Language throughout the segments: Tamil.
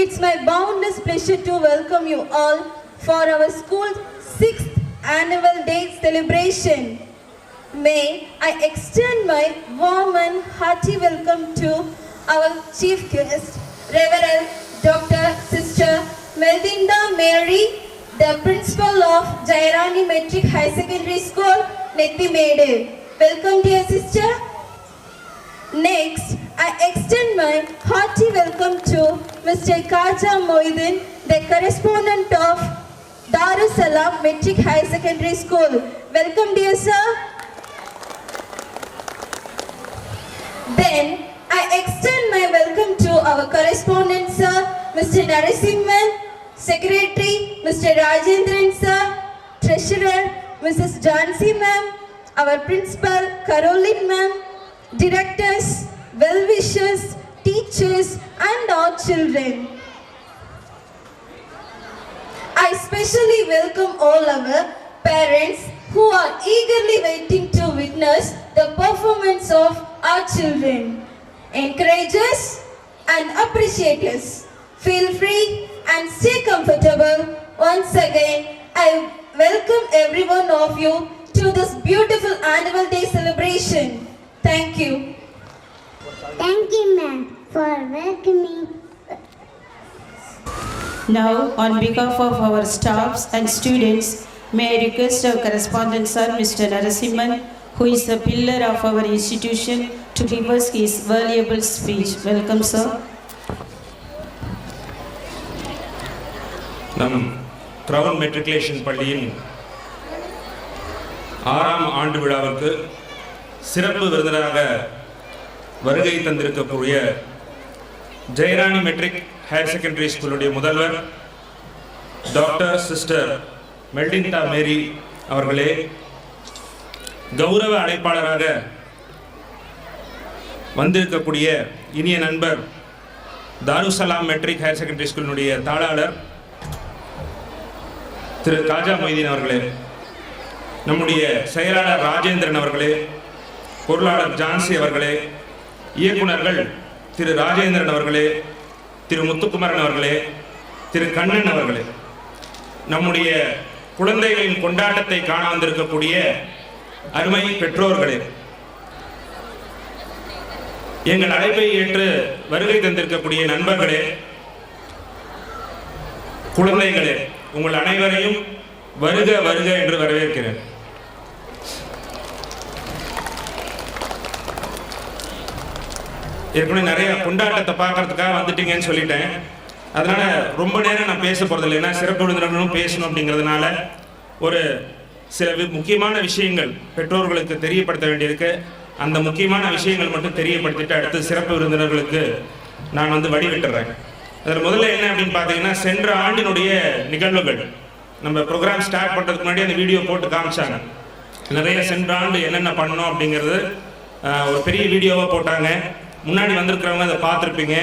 It's my boundless pleasure to welcome you all for our school's 6th annual day celebration. May I extend my warm and hearty welcome to our chief guest, Reverend Dr. Sister Melinda Mary, the principal of Jairani Metric High Secondary School, Nethimedu. Welcome, dear sister. Next, I extend my hearty welcome to Mr. Kaja Moidin, the correspondent of Darussalam Metric High Secondary School. Welcome, dear sir. Then, I extend my welcome to our correspondent sir, Mr. Narasimhan, Secretary, Mr. Rajendran sir, Treasurer, Mrs. Jansi ma'am, our Principal, Caroline ma'am, Directors, well-wishers, teachers and our children. I especially welcome all our parents who are eagerly waiting to witness the performance of our children. Encourage us and appreciate us. Feel free and stay comfortable. Once again, I welcome every one of you to this beautiful annual day celebration. Thank you. Thank you, ma'am, for welcoming. Now, on behalf of our staffs and students, may I request our correspondent sir, Mr. Narasimhan, who is a pillar of our institution, to give us his valuable speech. Welcome, sir. நம் கிரவுன் மெட்ரிகுலேஷன் பள்ளியின் 6ஆம் ஆண்டு விழாவுக்கு சிறப்பு விருந்தினராக வருகை தந்திருக்கக்கூடிய ஜெயராணி மெட்ரிக் ஹையர் செகண்டரி ஸ்கூலுடைய முதல்வர் டாக்டர் சிஸ்டர் மெல்டின்டா மேரி அவர்களே, கௌரவ அழைப்பாளராக வந்திருக்கக்கூடிய இனிய நண்பர் தாருசலாம் மெட்ரிக் ஹையர் செகண்டரி ஸ்கூலினுடைய தாளாளர் திரு காஜா மொய்தீன் அவர்களே, நம்முடைய செயலாளர் ராஜேந்திரன் அவர்களே, பொருளாளர் ஜான்சி அவர்களே, இயக்குநர்கள் திரு ராஜேந்திரன் அவர்களே, திரு முத்துக்குமரன் அவர்களே, திரு கண்ணன் அவர்களே, நம்முடைய குழந்தைகளின் கொண்டாட்டத்தை காண வந்திருக்கக்கூடிய அருமை பெற்றோர்களே, எங்கள் அழைப்பை ஏற்று வருகை தந்திருக்கக்கூடிய நண்பர்களே, குழந்தைகளே, உங்கள் அனைவரையும் வருக வருக என்று வரவேற்கிறேன். ஏற்கனவே நிறைய கொண்டாட்டத்தை பார்க்கறதுக்காக வந்துட்டீங்கன்னு சொல்லிட்டேன். அதனால ரொம்ப நேரம் நான் பேச போறதில்லை. ஏன்னா சிறப்பு விருந்தினர்களும் பேசணும் அப்படிங்கிறதுனால ஒரு சில முக்கியமான விஷயங்கள் பெற்றோர்களுக்கு தெரியப்படுத்த வேண்டியிருக்கு. அந்த முக்கியமான விஷயங்கள் மட்டும் தெரியப்படுத்திட்டு அடுத்து சிறப்பு விருந்தினர்களுக்கு நான் வடிவிட்டுறேன். அதில் முதல்ல என்ன அப்படின்னு பார்த்தீங்கன்னா, சென்ற ஆண்டினுடைய நிகழ்வுகள் நம்ம ப்ரோக்ராம் ஸ்டார்ட் பண்ணுறதுக்கு முன்னாடி அந்த வீடியோ போட்டு காமிச்சாங்க. நிறைய சென்ற ஆண்டு என்னென்ன பண்ணணும் அப்படிங்கிறது ஒரு பெரிய வீடியோவாக போட்டாங்க. முன்னாடி வந்திருக்கிறவங்க அதை பார்த்துருப்பீங்க.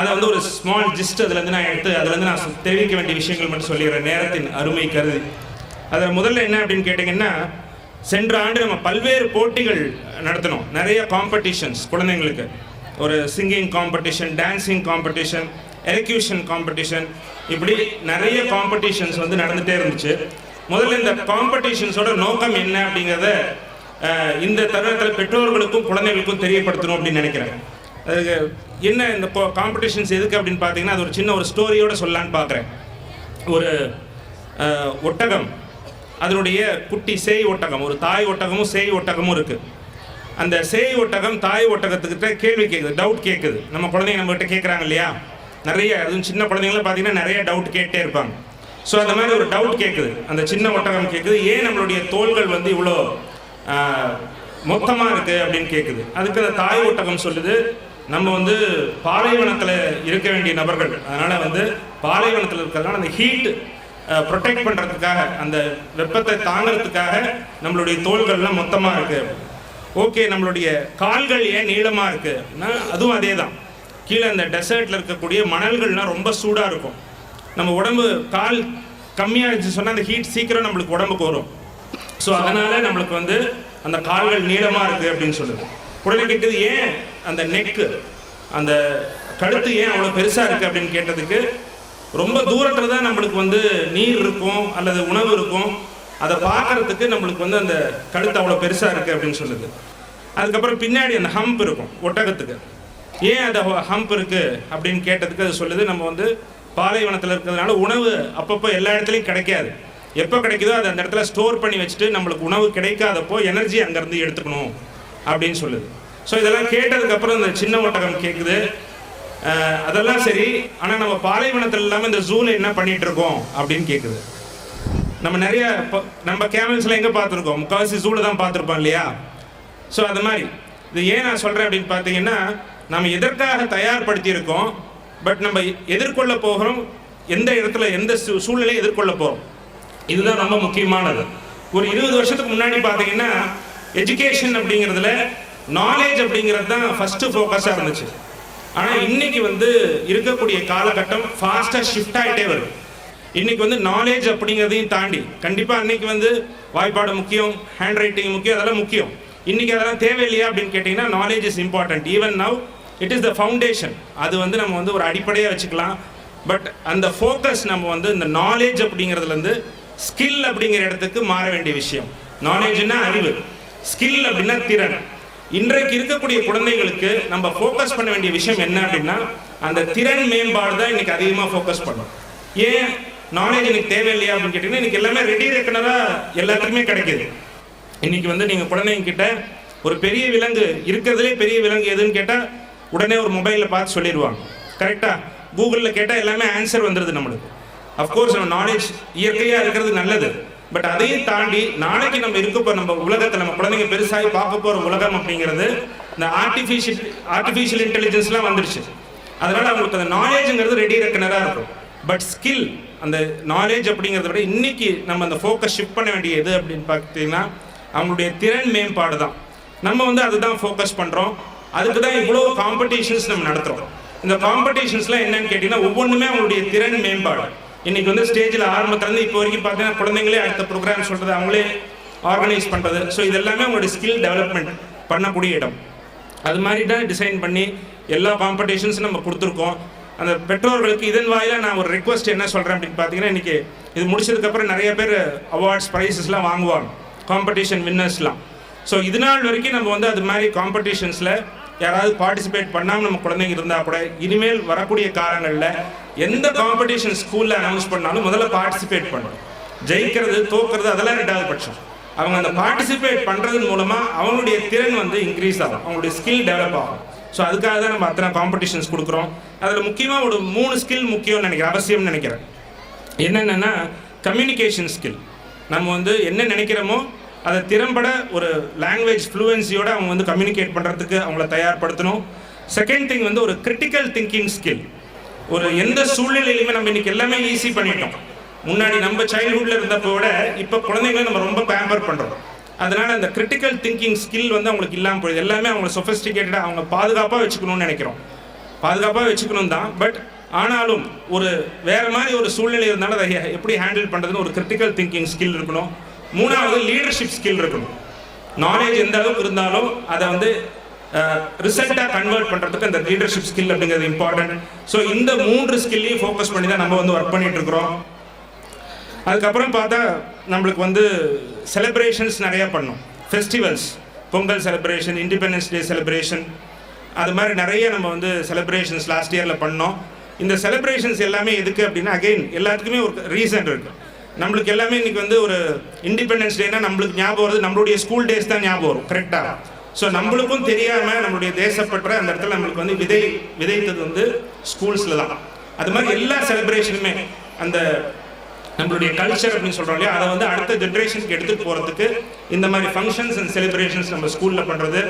அதை ஒரு ஸ்மால் ஜிஸ்ட் அதுலேருந்து நான் எடுத்து அதுலேருந்து நான் தெரிவிக்க வேண்டிய விஷயங்கள் மட்டும் சொல்லிடுறேன், நேரத்தின் அருமை கருதி. அதில் முதல்ல என்ன அப்படின்னு கேட்டிங்கன்னா, சென்ற ஆண்டு நம்ம பல்வேறு போட்டிகள் நடத்தினோம். நிறைய காம்படிஷன்ஸ் குழந்தைங்களுக்கு, ஒரு singing competition, dancing competition, elocution competition, இப்படி நிறைய காம்படிஷன்ஸ் நடந்துகிட்டே இருந்துச்சு. முதல்ல இந்த காம்படிஷன்ஸோட நோக்கம் என்ன அப்படிங்கிறத இந்த தருணத்தில் பெற்றோர்களுக்கும் குழந்தைகளுக்கும் தெரியப்படுத்தணும் அப்படின்னு நினைக்கிறேன். அதுக்கு என்ன இந்த காம்படிஷன்ஸ் எதுக்கு அப்படின்னு பார்த்தீங்கன்னா, அது ஒரு சின்ன ஒரு ஸ்டோரியோட சொல்லலான்னு பார்க்குறேன். ஒரு ஒட்டகம், அதனுடைய குட்டி சேய் ஒட்டகம், ஒரு தாய் ஒட்டகமும் சேய் ஒட்டகமும் இருக்குது. அந்த சேய் ஒட்டகம் தாய் ஒட்டகத்துக்கிட்ட கேள்வி கேட்குது, டவுட் கேட்குது. நம்ம குழந்தைங்க நம்மகிட்ட கேட்குறாங்க இல்லையா, நிறைய, அதுவும் சின்ன குழந்தைங்களாம் பார்த்தீங்கன்னா நிறைய டவுட் கேட்டே இருப்பாங்க. ஸோ அந்த மாதிரி ஒரு டவுட் கேட்குது, அந்த சின்ன ஒட்டகம் கேட்குது, ஏன் நம்மளுடைய தோள்கள் இவ்வளோ மொத்தமாக இருக்குது அப்படின்னு கேட்குது. அதுக்கு அந்த தாய் ஒட்டகம் சொல்லுது, நம்ம பாலைவனத்தில் இருக்க வேண்டிய நபர்கள், அதனால் பாலைவனத்தில் இருக்கிறதுனால அந்த ஹீட் ப்ரொடெக்ட் பண்ணுறதுக்காக, அந்த வெப்பத்தை தாங்கிறதுக்காக நம்மளுடைய தோள்கள்லாம் மொத்தமாக இருக்குது. ஓகே, நம்மளுடைய கால்கள் ஏன் நீளமாக இருக்குன்னா அதுவும் அதே தான். கீழே அந்த டெசர்ட்டில் இருக்கக்கூடிய மணல்கள்லாம் ரொம்ப சூடாக இருக்கும். நம்ம உடம்பு கால் கம்மியாக இருந்துச்சு சொன்னால் அந்த ஹீட் சீக்கிரம் நம்மளுக்கு உடம்புக்கு வரும். ஸோ அதனால் நம்மளுக்கு அந்த கால்கள் நீளமாக இருக்குது அப்படின்னு சொல்லுது. உடனே கேட்குது, ஏன் அந்த நெக்கு, அந்த கழுத்து ஏன் அவ்வளோ பெருசாக இருக்குது அப்படின்னு கேட்டதுக்கு, ரொம்ப தூரத்தில் தான் நம்மளுக்கு நீர் இருக்கும் அல்லது உணவு இருக்கும், அதை பார்க்கறதுக்கு நம்மளுக்கு அந்த கழுத்து அவ்வளோ பெருசாக இருக்குது அப்படின்னு சொல்லுது. அதுக்கப்புறம் பின்னாடி அந்த ஹம்ப் இருக்கும் ஒட்டகத்துக்கு, ஏன் அந்த ஹம்ப் இருக்குது அப்படின்னு கேட்டதுக்கு அது சொல்லுது, நம்ம பாலைவனத்தில் இருக்கிறதுனால உணவு அப்பப்போ எல்லா இடத்துலையும் கிடைக்காது. எப்போ கிடைக்குதோ அது அந்த இடத்துல ஸ்டோர் பண்ணி வச்சுட்டு நம்மளுக்கு உணவு கிடைக்காதப்போ எனர்ஜி அங்கேருந்து எடுத்துக்கணும் அப்படின்னு சொல்லுது. ஸோ இதெல்லாம் கேட்டதுக்கப்புறம் இந்த சின்ன ஒட்டகம் கேட்குது, அதெல்லாம் சரி, ஆனால் நம்ம பாலைவனத்தில் இல்லாமல் இந்த ஜூவில் என்ன பண்ணிகிட்டு இருக்கோம் அப்படின்னு கேட்குது. நம்ம நிறைய நம்ம கேமல்ஸில் எங்கே பார்த்துருக்கோம், முக்கால்வாசி ஜூவில் தான் பார்த்துருப்போம் இல்லையா. ஸோ அது மாதிரி இது ஏன் நான் சொல்கிறேன் அப்படின்னு பார்த்தீங்கன்னா, நம்ம எதற்காக தயார்படுத்தியிருக்கோம், பட் நம்ம எதிர்கொள்ள போகிறோம், எந்த இடத்துல எந்த சூழ்நிலையை எதிர்கொள்ள போகிறோம், இதுதான் ரொம்ப முக்கியமானது. ஒரு 20 வருஷத்துக்கு முன்னாடி பார்த்தீங்கன்னா எஜுகேஷன் அப்படிங்கிறதுல நாலேஜ் அப்படிங்கிறது தான் ஃபஸ்ட்டு ஃபோக்கஸாக இருந்துச்சு. ஆனால் இன்னைக்கு இருக்கக்கூடிய காலகட்டம் ஃபாஸ்ட்டாக ஷிஃப்ட் ஆகிட்டே வருது. இன்னைக்கு நாலேஜ் அப்படிங்கிறதையும் தாண்டி கண்டிப்பாக அன்னைக்கு வாய்ப்பாடு முக்கியம், ஹேண்ட் ரைட்டிங் முக்கியம், அதெல்லாம் முக்கியம். இன்னைக்கு அதெல்லாம் தேவையில்லையா அப்படின்னு கேட்டிங்கன்னா, knowledge is important. Even now it is the foundation. அது நம்ம ஒரு அடிப்படையாக வச்சுக்கலாம். பட் அந்த ஃபோக்கஸ் நம்ம இந்த நாலேஜ் அப்படிங்கிறதுலேருந்து ஸ்கில் அப்படிங்கிற இடத்துக்கு மாற வேண்டிய விஷயம். நாலேஜ்னா அறிவு, ஸ்கில் அப்படின்னா திறன். இன்றைக்கு இருக்கக்கூடிய குழந்தைகளுக்கு நம்ம ஃபோக்கஸ் பண்ண வேண்டிய விஷயம் என்ன அப்படின்னா, அந்த திறன் மேம்பாடு தான் இன்னைக்கு அதிகமாக ஃபோக்கஸ் பண்ணணும். ஏன் நாலேஜ் எனக்கு தேவையில்லையா அப்படின்னு கேட்டிங்கன்னா, இன்னைக்கு எல்லாமே ரெடி ரெக்கனராக எல்லாத்துக்குமே கிடைக்கிது. இன்றைக்கி வந்து நீங்கள் குழந்தைங்கிட்ட ஒரு பெரிய விலங்கு இருக்கிறதுலே பெரிய விலங்கு எதுன்னு கேட்டால் உடனே ஒரு மொபைலில் பார்த்து சொல்லிடுவாங்க. கரெக்டாக கூகுளில் கேட்டால் எல்லாமே ஆன்சர் வந்துடுது நம்மளுக்கு. அஃப்கோர்ஸ் நம்ம நாலேஜ் இயற்கையாக இருக்கிறது நல்லது. பட் அதையும் தாண்டி நாளைக்கு நம்ம இருக்க நம்ம உலகத்தில் நம்ம குழந்தைங்க பெருசாகி பார்க்க போகிற உலகம் அப்படிங்கிறது இந்த ஆர்டிஃபிஷியல் இன்டெலிஜென்ஸ்லாம் வந்துருச்சு. அதனால் அவங்களுக்கு அந்த நாலேஜுங்கிறது ரெடி ரெக்கனராக இருக்கும். பட் ஸ்கில், அந்த நாலேஜ் அப்படிங்கிறத விட இன்னைக்கு நம்ம அந்த ஃபோக்கஸ் ஷிஃப்ட் பண்ண வேண்டிய எது அப்படின்னு பார்த்தீங்கன்னா அவங்களுடைய திறன் மேம்பாடு தான். நம்ம வந்து அதுதான் ஃபோக்கஸ் பண்ணுறோம். அதுக்கு தான் இவ்வளோ காம்படிஷன்ஸ் நம்ம நடத்துகிறோம். இந்த காம்படிஷன்ஸ்லாம் என்னன்னு கேட்டிங்கன்னா ஒவ்வொன்றுமே அவங்களுடைய திறன் மேம்பாடு. இன்றைக்கி வந்து ஸ்டேஜில் ஆரம்பத்துலேருந்து இப்போ வரைக்கும் பார்த்தீங்கன்னா குழந்தைங்களே அடுத்த ப்ரோக்ராம் சொல்கிறது, அவங்களே ஆர்கனைஸ் பண்ணுறது. ஸோ இதெல்லாமே அவங்களுடைய ஸ்கில் டெவலப்மெண்ட் பண்ணக்கூடிய இடம். அது மாதிரி தான் டிசைன் பண்ணி எல்லா காம்படிஷன்ஸும் நம்ம கொடுத்துருக்கோம். அந்த பெற்றோர்களுக்கு இதன் வாயிலாக நான் ஒரு ரெக்வஸ்ட் என்ன சொல்கிறேன் அப்படின்னு பார்த்தீங்கன்னா, இன்றைக்கி இது முடிச்சதுக்கப்புறம் நிறைய பேர் அவார்ட்ஸ் ப்ரைஸஸ்லாம் வாங்குவாங்க, காம்படிஷன் வின்னர்ஸ்லாம். ஸோ இது நாள் வரைக்கும் நம்ம வந்து அது மாதிரி காம்படிஷன்ஸில் யாராவது பார்ட்டிசிபேட் பண்ணாமல் நம்ம குழந்தைங்க இருந்தால் கூட இனிமேல் வரக்கூடிய காலங்களில் எந்த காம்படிஷன் ஸ்கூலில் அனௌன்ஸ் பண்ணாலும் முதல்ல பார்ட்டிசிபேட் பண்ணணும். ஜெயிக்கிறது தோக்கிறது அதெல்லாம் ரெண்டாவது பட்சம். அவங்க அந்த பார்ட்டிசிபேட் பண்ணுறதன் மூலமாக அவங்களுடைய திறன் வந்து இன்க்ரீஸ் ஆகும், அவங்களுடைய ஸ்கில் டெவலப் ஆகும். ஸோ அதுக்காக தான் நம்ம அத்தனை காம்படிஷன்ஸ் கொடுக்குறோம். அதில் முக்கியமாக ஒரு 3 ஸ்கில் முக்கியம்னு நினைக்கிறேன், அவசியம்னு நினைக்கிறேன். என்னென்னா கம்யூனிகேஷன் ஸ்கில். நம்ம வந்து என்ன நினைக்கிறோமோ அதை திறம்பட ஒரு லாங்குவேஜ் ஃப்ளூவன்சியோடு அவங்க வந்து கம்யூனிகேட் பண்ணுறதுக்கு அவங்கள தயார்படுத்தணும். செகண்ட் திங் வந்து ஒரு கிரிட்டிக்கல் திங்கிங் ஸ்கில். ஒரு எந்த சூழ்நிலையிலுமே நம்ம இன்றைக்கி எல்லாமே ஈஸி பண்ணிட்டோம். முன்னாடி நம்ம சைல்ட்ஹுட்டில் இருந்தப்போ விட இப்போ குழந்தைங்களை நம்ம ரொம்ப பேம்பர் பண்ணுறோம். அதனால் அந்த கிரிட்டிக்கல் திங்கிங் ஸ்கில் வந்து அவங்களுக்கு இல்லாமல் போயிடுது. எல்லாமே அவங்களை சொஃபிஸ்டிகேட்டடாக அவங்க பாதுகாப்பாக வச்சுக்கணும்னு நினைக்கிறோம். பாதுகாப்பாக வச்சுக்கணும் தான், பட் ஆனாலும் ஒரு வேறு மாதிரி ஒரு சூழ்நிலை இருந்தாலும் அதை எப்படி ஹேண்டில் பண்ணுறதுன்னு ஒரு கிரிட்டிக்கல் திங்கிங் ஸ்கில் இருக்கணும். மூணாவது லீடர்ஷிப் ஸ்கில் இருக்கணும். நாலேஜ் எந்த அளவுக்கு இருந்தாலும் அதை வந்து ரிசல்ட்டாக கன்வெர்ட் பண்ணுறதுக்கு அந்த லீடர்ஷிப் ஸ்கில் அப்படிங்கிறது இம்பார்ட்டன்ட். ஸோ இந்த 3 ஸ்கில்லையும் ஃபோக்கஸ் பண்ணி தான் நம்ம வந்து ஒர்க் பண்ணிட்டு இருக்கிறோம். அதுக்கப்புறம் பார்த்தா நம்மளுக்கு வந்து செலிப்ரேஷன்ஸ் நிறையா பண்ணோம். Festivals, Pongal celebration, independence day celebration, அது மாதிரி நிறைய நம்ம வந்து செலிப்ரேஷன்ஸ் லாஸ்ட் இயரில் பண்ணோம். இந்த செலிப்ரேஷன்ஸ் எல்லாமே எதுக்கு அப்படின்னா, அகெயின் எல்லாத்துக்குமே ஒரு ரீசன் இருக்குது. நம்மளுக்கு எல்லாமே இன்றைக்கி வந்து ஒரு இண்டிபெண்டன்ஸ் டேனா நம்மளுக்கு ஞாபகம் வருது நம்மளுடைய ஸ்கூல் டேஸ் தான் ஞாபகம் வரும், கரெக்டாக? ஸோ நம்மளுக்கும் தெரியாமல் நம்மளுடைய தேசப்பற்ற அந்த இடத்துல நம்மளுக்கு வந்து விதைத்தது வந்து ஸ்கூல்ஸில் தான். அது மாதிரி எல்லா செலிப்ரேஷனுமே அந்த நம்மளுடைய கல்ச்சர் அப்படின்னு சொல்கிறோம் இல்லையா, அதை வந்து அடுத்த ஜென்ரேஷனுக்கு எடுத்துகிட்டு போகிறதுக்கு இந்த மாதிரி ஃபங்க்ஷன்ஸ் அண்ட் செலிப்ரேஷன்ஸ் நம்ம ஸ்கூலில் பண்ணுறது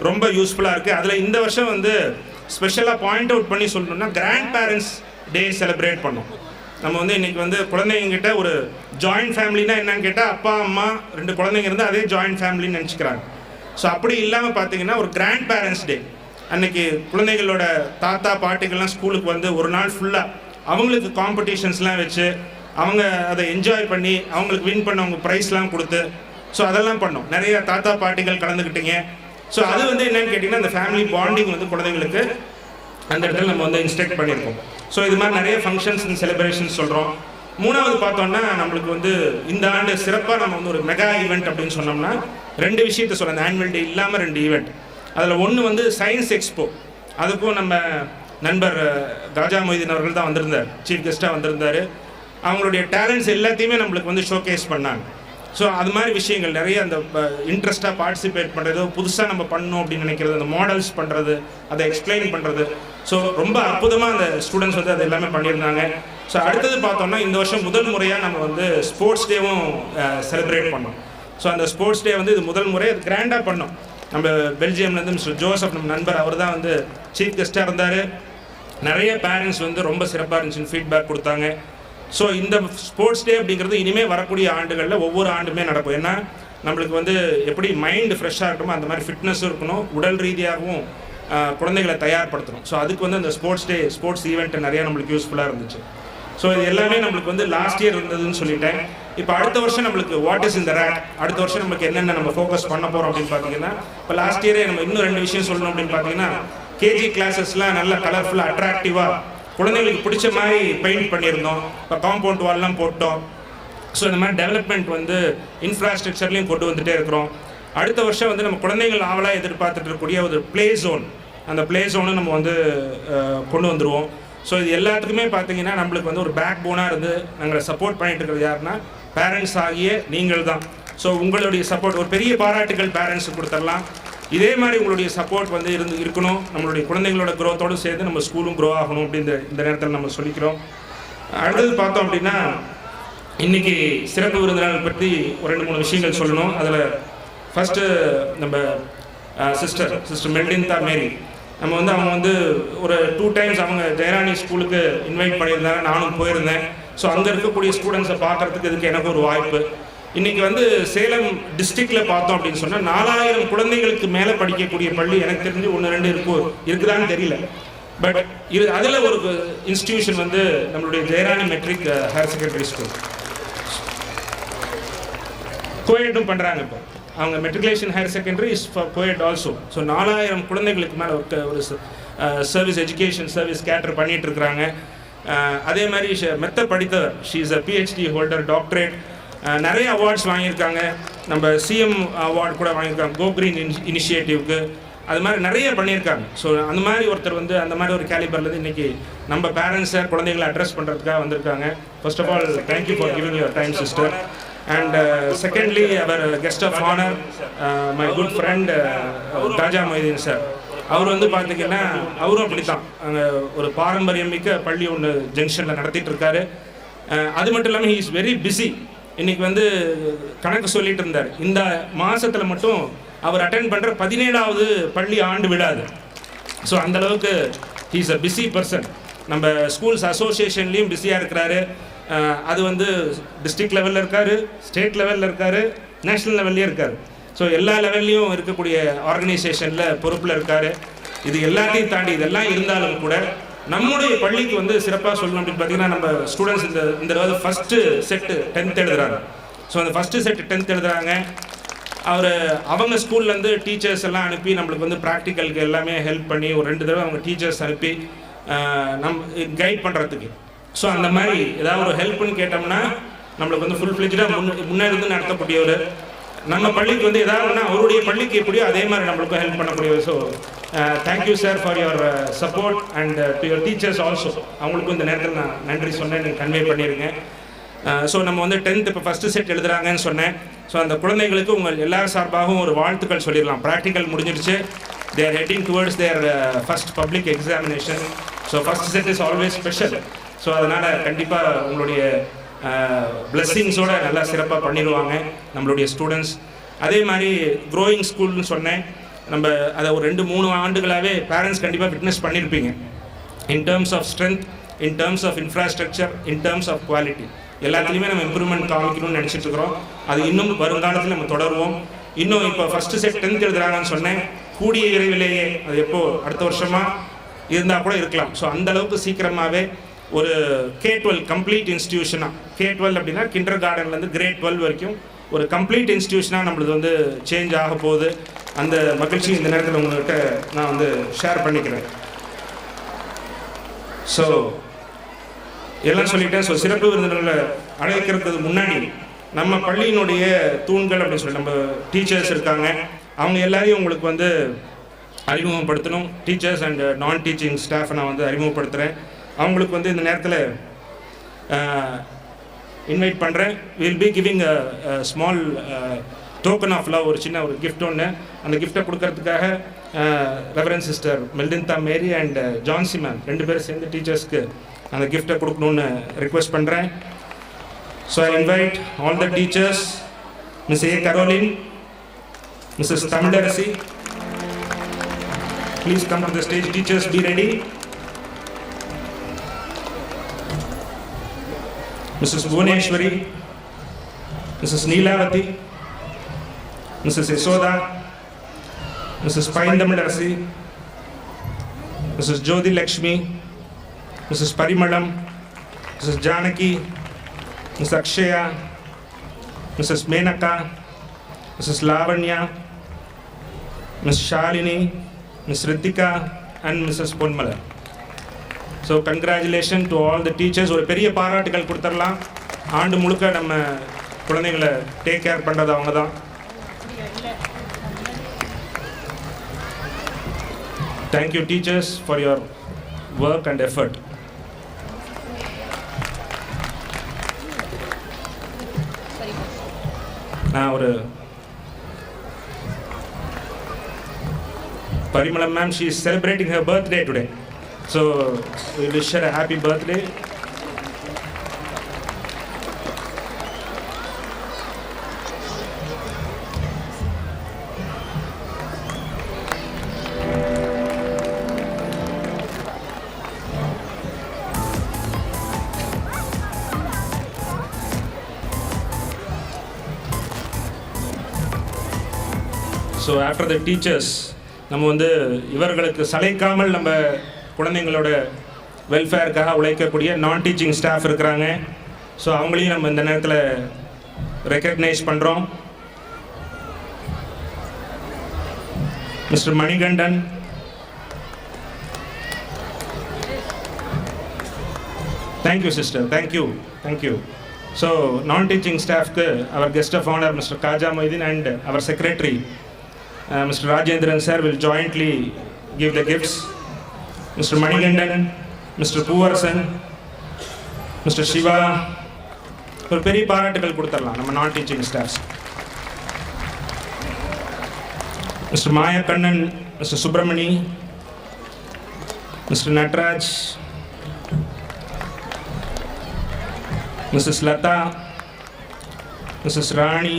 ரொம்ப யூஸ்ஃபுல்லாக இருக்குது. அதில் இந்த வருஷம் வந்து ஸ்பெஷலாக பாயிண்ட் அவுட் பண்ணி சொல்லணும்னா கிராண்ட் பேரண்ட்ஸ் டே செலிப்ரேட் பண்ணோம். நம்ம வந்து இன்றைக்கி வந்து குழந்தைங்கிட்ட ஒரு ஜாயிண்ட் ஃபேமிலினா என்னன்னு கேட்டால் அப்பா அம்மா 2 குழந்தைங்க இருந்தால் அதே ஜாயிண்ட் ஃபேமிலின்னு நினச்சிக்கிறாங்க. ஸோ அப்படி இல்லாமல் பார்த்தீங்கன்னா ஒரு கிராண்ட் பேரண்ட்ஸ் டே அன்றைக்கி குழந்தைகளோட தாத்தா பாட்டிகள்லாம் ஸ்கூலுக்கு வந்து ஒரு நாள் ஃபுல்லாக அவங்களுக்கு காம்படிஷன்ஸ்லாம் வச்சு அவங்க அதை என்ஜாய் பண்ணி அவங்களுக்கு வின் பண்ணவங்க ப்ரைஸ்லாம் கொடுத்து ஸோ அதெல்லாம் பண்ணோம். நிறைய தாத்தா பாட்டிகள் கலந்துக்கிட்டீங்க. ஸோ அது வந்து என்னன்னு கேட்டிங்கன்னா அந்த ஃபேமிலி பாண்டிங் வந்து குழந்தைங்களுக்கு அந்த இடத்துல நம்ம வந்து இன்ஸ்ட்ரக்ட் பண்ணியிருக்கோம். ஸோ இது மாதிரி நிறைய ஃபங்க்ஷன்ஸ் அண்ட் செலிப்ரேஷன்ஸ் சொல்கிறோம். மூணாவது பார்த்தோன்னா நம்மளுக்கு வந்து இந்த ஆண்டு சிறப்பாக நம்ம வந்து ஒரு மெகா ஈவெண்ட் அப்படின்னு சொன்னோம்னா 2 விஷயத்த சொல்கிறேன். அந்த ஆனுவல் டே இல்லாமல் 2 ஈவெண்ட். அதில் ஒன்று வந்து சயின்ஸ் எக்ஸ்போ. அதுக்கும் நம்ம நண்பர் காஜா மொய்தீன் அவர்கள் தான் வந்திருந்தார், சீஃப் கெஸ்ட்டாக வந்திருந்தார். அவங்களுடைய டேலண்ட்ஸ் எல்லாத்தையுமே நம்மளுக்கு வந்து ஷோகேஸ் பண்ணாங்க. ஸோ அது மாதிரி விஷயங்கள் நிறைய அந்த இன்ட்ரெஸ்ட்டாக பார்ட்டிசிபேட் பண்ணுறது, புதுசாக நம்ம பண்ணணும் அப்படின்னு நினைக்கிறது, அந்த மாடல்ஸ் பண்ணுறது, அதை எக்ஸ்பிளைன் பண்ணுறது. ஸோ ரொம்ப அற்புதமாக அந்த ஸ்டூடெண்ட்ஸ் வந்து அது எல்லாமே பண்ணியிருந்தாங்க. ஸோ அடுத்தது பார்த்தோம்னா இந்த வருஷம் முதல் முறையாக நம்ம வந்து ஸ்போர்ட்ஸ் டேவும் செலிப்ரேட் பண்ணோம். ஸோ அந்த ஸ்போர்ட்ஸ் டே வந்து இது முதல் முறை அது கிராண்டாக பண்ணோம். நம்ம பெல்ஜியம்லேருந்து மிஸ்டர் ஜோசப் நம்ம நண்பர் அவர் தான் வந்து சீஃப் கெஸ்ட்டாக இருந்தார். நிறைய பேரண்ட்ஸ் வந்து ரொம்ப சிறப்பாக இருந்துச்சுன்னு ஃபீட்பேக் கொடுத்தாங்க. ஸோ இந்த ஸ்போர்ட்ஸ் டே அப்படிங்கிறது இனிமேல் வரக்கூடிய ஆண்டுகளில் ஒவ்வொரு ஆண்டுமே நடக்கும். ஏன்னா நம்மளுக்கு வந்து எப்படி மைண்டு ஃப்ரெஷ்ஷாக இருக்கணுமோ அந்த மாதிரி ஃபிட்னஸும் இருக்கணும், உடல் ரீதியாகவும் குழந்தைகளை தயார்படுத்தணும். ஸோ அதுக்கு வந்து அந்த ஸ்போர்ட்ஸ் டே ஸ்போர்ட்ஸ் ஈவெண்ட் நிறையா நம்மளுக்கு யூஸ்ஃபுல்லாக இருந்துச்சு. ஸோ இது எல்லாமே நம்மளுக்கு வந்து லாஸ்ட் இயர் இருந்ததுன்னு சொல்லிட்டேன். இப்போ அடுத்த வருஷம் நம்மளுக்கு வாட் இஸ் இந்த ரேக், அடுத்த வருஷம் நம்மளுக்கு என்னென்ன நம்ம ஃபோக்கஸ் பண்ண போகிறோம் அப்படின்னு பார்த்தீங்கன்னா, இப்போ லாஸ்ட் இயரே நம்ம இன்னும் 2 விஷயம் சொல்லணும் அப்படின்னு பார்த்தீங்கன்னா, கேஜி கிளாஸஸ்லாம் நல்ல கலர்ஃபுல்லாக அட்ராக்டிவாக குழந்தைங்களுக்கு பிடிச்ச மாதிரி பெயிண்ட் பண்ணியிருந்தோம். இப்போ காம்பவுண்ட் வால்லாம் போட்டோம். ஸோ இந்த மாதிரி டெவலப்மெண்ட் வந்து இன்ஃப்ராஸ்ட்ரக்சர்லையும் கொண்டு வந்துகிட்டே இருக்கிறோம். அடுத்த வருஷம் வந்து நம்ம குழந்தைகள் ஆவலாக எதிர்பார்த்துட்டு இருக்கக்கூடிய ஒரு ப்ளே ஜோன், அந்த ப்ளே ஜோனை நம்ம வந்து கொண்டு வந்துடுவோம். ஸோ இது எல்லாத்துக்குமே பார்த்தீங்கன்னா நம்மளுக்கு வந்து ஒரு பேக் போனாக இருந்து நாங்கள் சப்போர்ட் பண்ணிட்டு இருக்கிறது யாருன்னா பேரண்ட்ஸ் ஆகிய நீங்கள் தான். ஸோ உங்களுடைய சப்போர்ட் ஒரு பெரிய பாராட்டுகள் பேரண்ட்ஸுக்கு கொடுத்துடலாம். இதே மாதிரி உங்களுடைய சப்போர்ட் வந்து இருக்கணும். நம்மளுடைய குழந்தைங்களோட க்ரோத்தோடு சேர்ந்து நம்ம ஸ்கூலும் க்ரோ ஆகணும் அப்படின்ற இந்த நேரத்தில் நம்ம சொல்லிக்கிறோம். அடுத்தது பார்த்தோம் அப்படின்னா இன்றைக்கி சிறப்பு விருந்தினர்கள் பற்றி ஒரு 2-3 விஷயங்கள் சொல்லணும். அதில் ஃபஸ்ட்டு நம்ம சிஸ்டர் மெல்டின்தா மேரி, நம்ம வந்து அவங்க வந்து ஒரு 2 times அவங்க ஜெயராணி ஸ்கூலுக்கு இன்வைட் பண்ணியிருந்தாங்க. நானும் போயிருந்தேன். ஸோ அங்கே இருக்கக்கூடிய ஸ்டூடெண்ட்ஸை பார்க்குறதுக்கு இதுக்கு எனக்கு ஒரு வாய்ப்பு. இன்றைக்கி வந்து சேலம் டிஸ்ட்ரிக்டில் பார்த்தோம் அப்படின்னு சொன்னால் 4000 குழந்தைகளுக்கு மேலே படிக்கக்கூடிய பள்ளி எனக்கு தெரிஞ்சு 1-2 இருக்குதான்னு தெரியல. பட் இது அதில் ஒரு இன்ஸ்டிடியூஷன் வந்து நம்மளுடைய Jayarani matric higher secondary school கோயட்டும் பண்ணுறாங்க. இப்போ அவங்க matriculation higher secondary is for coed also. So 4000 குழந்தைகளுக்கு மேலே ஒரு சர்வீஸ் எஜுகேஷன் சர்வீஸ் கேட்டர் பண்ணிகிட்டு இருக்கிறாங்க. அதே மாதிரி மெத்த படித்தவர், she is a PhD holder, doctorate, நிறைய அவார்ட்ஸ் வாங்கியிருக்காங்க. நம்ம CM அவார்டு கூட வாங்கியிருக்காங்க கோ கிரீன் இனிஷியேட்டிவ்க்கு. அது மாதிரி நிறைய பண்ணியிருக்காங்க. ஸோ அந்த மாதிரி ஒருத்தர் வந்து அந்த மாதிரி ஒரு கேலிபர்லேருந்து இன்றைக்கி நம்ம பேரண்ட்ஸை குழந்தைகளை அட்ரஸ் பண்ணுறதுக்காக வந்திருக்காங்க. First of all thank you for giving your time sister. And secondly our guest of honour my good friend Raja Moideen sir. அவர் வந்து பார்த்திங்கன்னா அவரும் அப்படி தான் ஒரு பாரம்பரியம் மிக்க பள்ளி ஒன்று ஜங்ஷனில் நடத்திட்டு இருக்காரு. அது மட்டும் இல்லாமல் ஹீ இஸ் வெரி பிஸி. இன்றைக்கி வந்து கணக்கு சொல்லிட்டு இருந்தார். இந்த மாதத்தில் மட்டும் அவர் அட்டென்ட் பண்ணுற 17வது பள்ளி ஆண்டு விழாது. ஸோ அந்தளவுக்கு he is a busy person. நம்ம ஸ்கூல்ஸ் அசோசியேஷன்லேயும் பிஸியாக இருக்கிறாரு. அது வந்து டிஸ்ட்ரிக்ட் லெவலில் இருக்கார், ஸ்டேட் லெவலில் இருக்கார், நேஷ்னல் லெவல்லையும் இருக்கார். ஸோ எல்லா லெவல்லையும் இருக்கக்கூடிய ஆர்கனைசேஷனில் பொறுப்பில் இருக்கார். இது எல்லாத்தையும் தாண்டி இதெல்லாம் இருந்தாலும் கூட நம்முடைய பள்ளிக்கு வந்து சிறப்பாக சொல்லணும் அப்படின்னு பார்த்தீங்கன்னா நம்ம ஸ்டூடெண்ட்ஸ் இந்த தடவை ஃபஸ்ட்டு செட்டு 10th எழுதுறாங்க. ஸோ அந்த ஃபஸ்ட்டு செட்டு 10th எழுதுறாங்க. அவங்க ஸ்கூல்லேருந்து டீச்சர்ஸ் எல்லாம் அனுப்பி நம்மளுக்கு வந்து ப்ராக்டிக்கலுக்கு எல்லாமே ஹெல்ப் பண்ணி ஒரு 2 தடவை அவங்க டீச்சர்ஸ் அனுப்பி கைட் பண்ணுறதுக்கு. ஸோ அந்த மாதிரி ஏதாவது ஒரு ஹெல்ப்னு கேட்டோம்னா நம்மளுக்கு வந்து ஃபுல் ஃப்ளெஜ்டாக முன்னாடி இருந்து நடத்தக்கூடியவர். நம்ம பள்ளிக்கு வந்து ஏதாவதுன்னா அவருடைய பள்ளிக்கு எப்படியோ அதே மாதிரி நம்மளுக்கும் ஹெல்ப் பண்ணக்கூடியவர். So thank you sir for your support and to your teachers also. அவங்களுக்கும் இந்த நேரத்தில் நான் நன்றி சொன்னேன், நீங்கள் கன்வே பண்ணியிருக்கேன். ஸோ நம்ம வந்து 10th இப்போ ஃபஸ்ட்டு செட் எழுதுறாங்கன்னு சொன்னேன். ஸோ அந்த குழந்தைகளுக்கு உங்கள் எல்லார் சார்பாகவும் ஒரு வாழ்த்துக்கள் சொல்லிடலாம். ப்ராக்டிக்கல் முடிஞ்சிருச்சு. they are heading towards their first public examination. So first set is always special. So அதனால் கண்டிப்பாக உங்களுடைய பிளெஸ்ஸிங்ஸோடு நல்லா சிறப்பாக பண்ணிடுவாங்க நம்மளுடைய ஸ்டூடெண்ட்ஸ். அதே மாதிரி க்ரோயிங் ஸ்கூல்னு சொன்னேன். நம்ம அதை ஒரு 2-3 ஆண்டுகளாகவே பேரண்ட்ஸ் கண்டிப்பாக விட்னஸ் பண்ணியிருப்பீங்க. In terms of strength, in terms of infrastructure, in terms of quality எல்லாத்துலேயுமே நம்ம இம்ப்ரூவ்மெண்ட் காமிக்கணும்னு நினச்சிட்டு இருக்கிறோம். அது இன்னும் வருங்காலத்தில் நம்ம தொடருவோம். இன்னும் இப்போ ஃபஸ்ட்டு செட் 10th எழுதுறாங்கன்னு சொன்னேன். கூடிய விரைவிலேயே அது எப்போது அடுத்த வருஷமாக இருந்தால் கூட இருக்கலாம். ஸோ அந்தளவுக்கு சீக்கிரமாகவே ஒரு K-12 கம்ப்ளீட் இன்ஸ்டிடியூஷனாக, K-12 அப்படின்னா கிண்டர் கார்டன்லேருந்து கிரேட் 12 வரைக்கும் ஒரு கம்ப்ளீட் இன்ஸ்டிடியூஷனாக நம்மளுக்கு வந்து சேஞ்ச் ஆக போகுது. அந்த மகிழ்ச்சி இந்த நேரத்தில் உங்கள்கிட்ட நான் வந்து ஷேர் பண்ணிக்கிறேன். ஸோ எல்லாம் சொல்லிட்டேன். ஸோ சிறப்பு விருந்தினர்களை அழைக்கிறதுக்கு முன்னாடி நம்ம பள்ளியினுடைய தூண்கள் அப்படின்னு சொல்லி நம்ம டீச்சர்ஸ் இருக்காங்க. அவங்க எல்லாரையும் உங்களுக்கு வந்து அறிமுகப்படுத்தணும். டீச்சர்ஸ் அண்ட் நான் டீச்சிங் ஸ்டாஃபை நான் வந்து அறிமுகப்படுத்துகிறேன். அவங்களுக்கு வந்து இந்த நேரத்தில் இன்வைட் பண்ணுறேன். Will be giving a small token of love, ஒரு சின்ன ஒரு கிஃப்ட் ஒன்று. அந்த கிஃப்ட்டை கொடுக்கறதுக்காக ரெவரண்ட் சிஸ்டர் மெல்டின்தா மேரி அண்ட் ஜான்சி மேம் 2 பேரும் சேர்ந்து டீச்சர்ஸ்க்கு அந்த கிஃப்ட்டை கொடுக்கணுன்னு ரிக்வெஸ்ட் பண்ணுறேன். So I invite all the teachers, miss A Caroline, missus Tamilarasi, please come to the stage. Teachers be ready. Mrs. Bhuvaneshwari, Mrs. Neelavati, Mrs. Yasoda, Mrs. Paindamdarasi, Mrs. Jyoti Lakshmi, Mrs. Parimalam, Mrs. Janaki, Mrs. Akshaya, Mrs. Menaka, Mrs. Lavanya, Ms. Shalini, Ms. Ritika and Mrs. Ponmala. So congratulation to all the teachers. ஒரு பெரிய பாராட்டுகள் கொடுத்துடலாம். ஆண்டு முழுக்க நம்ம குழந்தைங்களை டேக் கேர் பண்ணுறது அவங்க தான். Thank you teachers for your work and effort. நான் ஒரு Parimalam ma'am, she is celebrating her birthday today. So we wish her a happy birthday. So after the teachers, நம்ம வந்து இவர்களுக்கு சளைக்காமல் நம்ம குழந்தைங்களோட வெல்ஃபேருக்காக உழைக்கக்கூடிய நான் டீச்சிங் ஸ்டாஃப் இருக்கிறாங்க. ஸோ அவங்களையும் நம்ம இந்த நேரத்தில் ரெக்கக்னைஸ் பண்ணுறோம். Mister Manikandan, thank you sister, thank you. So நான் டீச்சிங் ஸ்டாஃப்க்கு our guest of honour mister Khaja Moideen and our secretary Mr. Rajendran sir will jointly give the gifts. Mr. Manigandan, Mr. Poovarsan, Mr. Shiva, ஒரு பெரிய பாராட்டுகள் கொடுத்துடலாம் நம்ம non teaching staffs. Mister Maya Kannan, mister Subramani, mister Natraj, Mrs Latha, Mrs Rani,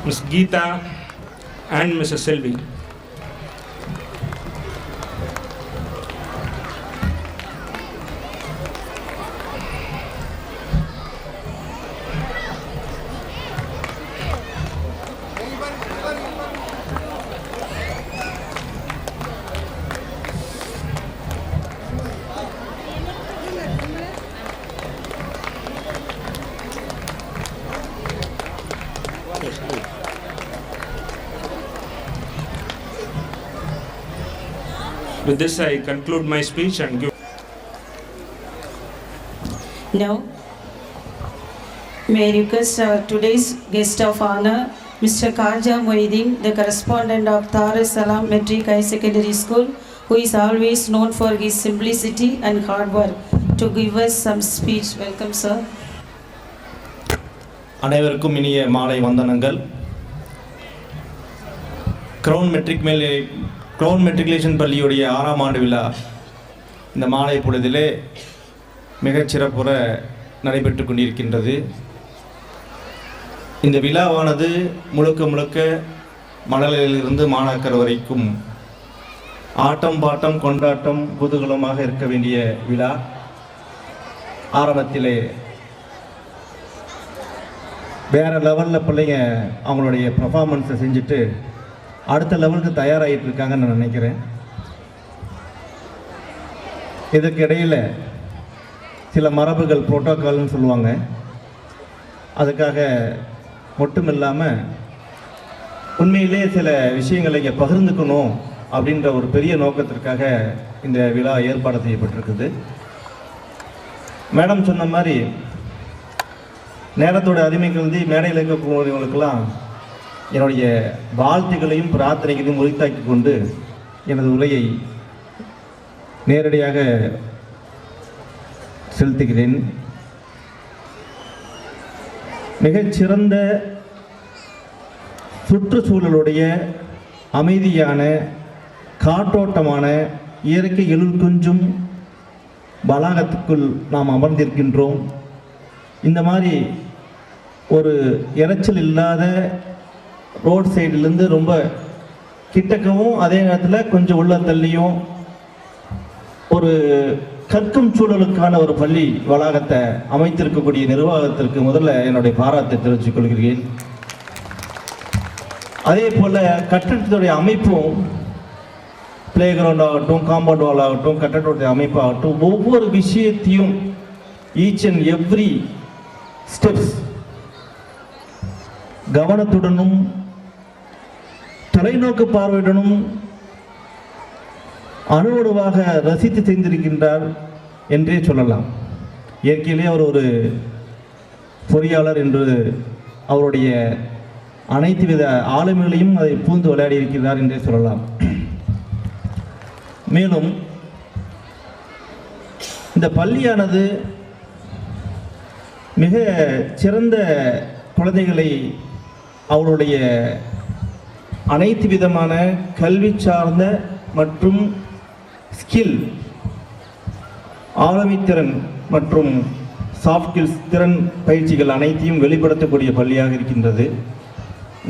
Ms. Geeta and Mrs. Selvi. With this, I conclude my speech and give. Now, may I request our today's guest of honor, Mr. Kaja Moidin, the correspondent of Dar es Salaam Metric High Secondary School, who is always known for his simplicity and hard work, to give us some speech. Welcome, sir. அனைவருக்கும் இனிய மாலை வந்தனங்கள். க்ரௌன் மெட்ரிகுலேஷன் பள்ளியுடைய 6ஆம் ஆண்டு விழா இந்த மாலை பொழுதிலே மிகச்சிறப்புற நடைபெற்று கொண்டிருக்கின்றது. இந்த விழாவானது முழுக்க மழலையிலிருந்து மாணாக்கர் வரைக்கும் ஆட்டம் பாட்டம் கொண்டாட்டம் குதூகலமாக இருக்க வேண்டிய விழா. ஆரம்பத்திலே வேறு லெவலில் பிள்ளைங்க அவங்களுடைய பர்ஃபார்மன்ஸை செஞ்சுட்டு அடுத்த லெவலுக்கு தயாராகிட்டு இருக்காங்கன்னு நான் நினைக்கிறேன். இதற்கு இடையில் சில மரபுகள் புரோட்டோக்கால்னு சொல்லுவாங்க. அதுக்காக மட்டும் இல்லாமல் உண்மையிலே சில விஷயங்களை இங்கே பகிர்ந்துக்கணும் அப்படின்ற ஒரு பெரிய நோக்கத்திற்காக இந்த விழா ஏற்பாடு செய்யப்பட்டிருக்குது. மேடம் சொன்ன மாதிரி நேரத்தோட அருமை கருதி மேடையில் இருக்கக்கூடியவங்களுக்கெல்லாம் என்னுடைய வாழ்த்துக்களையும் பிரார்த்தனைகளையும் உரித்தாக்கி கொண்டு எனது உரையை நேரடியாக செலுத்துகிறேன். மிகச்சிறந்த சுற்றுச்சூழலுடைய அமைதியான காற்றோட்டமான இயற்கை எழில் கொஞ்சும் வளாகத்துக்குள் நாம் அமர்ந்திருக்கின்றோம். இந்த மாதிரி ஒரு இறைச்சல் இல்லாத ரோட் சைடிலேருந்து ரொம்ப கிட்டக்கவும் அதே நேரத்தில் கொஞ்சம் உள்ள தள்ளியும் ஒரு கற்கும் சூழலுக்கான ஒரு பள்ளி வளாகத்தை அமைத்திருக்கக்கூடிய நிர்வாகத்திற்கு முதல்ல என்னுடைய பாராட்டை தெரிவித்துக் கொள்கிறேன். அதே போல் கட்டடத்துடைய அமைப்பும் பிளே கிரவுண்ட் ஆகட்டும், காம்பவுண்ட் வால் ஆகட்டும், கட்டடத்துடைய அமைப்பாகட்டும், ஒவ்வொரு விஷயத்தையும் ஈச் அண்ட் எவ்ரி ஸ்டெப்ஸ் கவனத்துடனும் தொலைநோக்கு பார்வையுடனும் அணுவணுவாக ரசித்து செய்திருக்கின்றார் என்றே சொல்லலாம். இயற்கையிலே அவர் ஒரு பொறியாளர் என்று அவருடைய அனைத்து வித ஆளுமைகளையும் அதை பூந்து விளையாடி இருக்கிறார் என்றே சொல்லலாம். மேலும் இந்த பள்ளியானது மிக சிறந்த குழந்தைகளை அவருடைய அனைத்து விதமான கல்வி சார்ந்த மற்றும் ஸ்கில், ஆளுமைத்திறன் மற்றும் சாஃப்ட் ஸ்கில்ஸ் திறன் பயிற்சிகள் அனைத்தையும் வெளிப்படுத்தக்கூடிய பள்ளியாக இருக்கின்றது.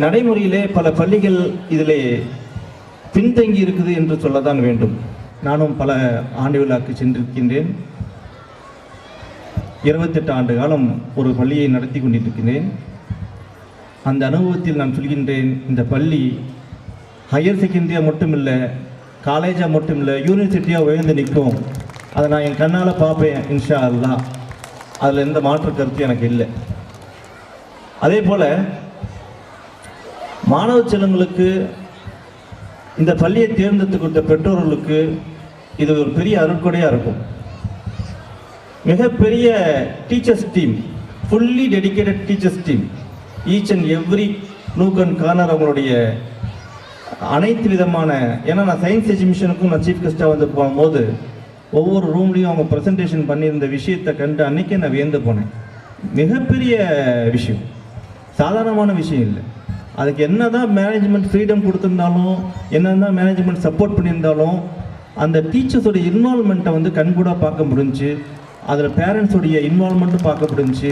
நடைமுறையிலே பல பள்ளிகள் இதிலே பின்தங்கி இருக்குது என்று சொல்லத்தான் வேண்டும். நானும் பல ஆண்டு விழாக்கு சென்றிருக்கின்றேன். 28 ஆண்டு காலம் ஒரு பள்ளியை நடத்தி கொண்டிருக்கிறேன். அந்த அனுபவத்தில் நான் சொல்கின்றேன், இந்த பள்ளி ஹையர் செகண்டரியாக மட்டும் இல்லை, காலேஜாக மட்டும் இல்லை, யூனிவர்சிட்டியாக உயர்ந்து நிற்கும். அதை நான் என் கண்ணால் பார்ப்பேன் இன்ஷா அல்லாஹ். அதில் எந்த மாற்று கருத்து எனக்கு இல்லை. அதே போல் மாணவ செல்வங்களுக்கு இந்த பள்ளியை தேர்ந்தெடுத்து கொடுத்த பெற்றோர்களுக்கு இது ஒரு பெரிய அருட்கொடையாக இருக்கும். மிகப்பெரிய teachers team, fully dedicated teachers team, each and every nook and corner அவங்களுடைய அனைத்து விதமான, ஏன்னா நான் சயின்ஸ் எஜுகேஷனுக்கும் நான் சீஃப் கெஸ்ட்டாக வந்து போகும்போது ஒவ்வொரு ரூம்லேயும் அவங்க ப்ரெசன்டேஷன் பண்ணியிருந்த விஷயத்தை கண்டு அன்றைக்கே நான் வியந்து போனேன். மிகப்பெரிய விஷயம், சாதாரணமான விஷயம் இல்லை. அதுக்கு என்ன தான் மேனேஜ்மெண்ட் ஃப்ரீடம் கொடுத்துருந்தாலும், என்ன தான் மேனேஜ்மெண்ட் சப்போர்ட் பண்ணியிருந்தாலும், அந்த டீச்சர்ஸோடைய இன்வால்மெண்ட்டை வந்து கண்கூடாக பார்க்க முடிஞ்சு, அதில் பேரண்ட்ஸோடைய இன்வால்மெண்ட்டும் பார்க்க முடிஞ்சு,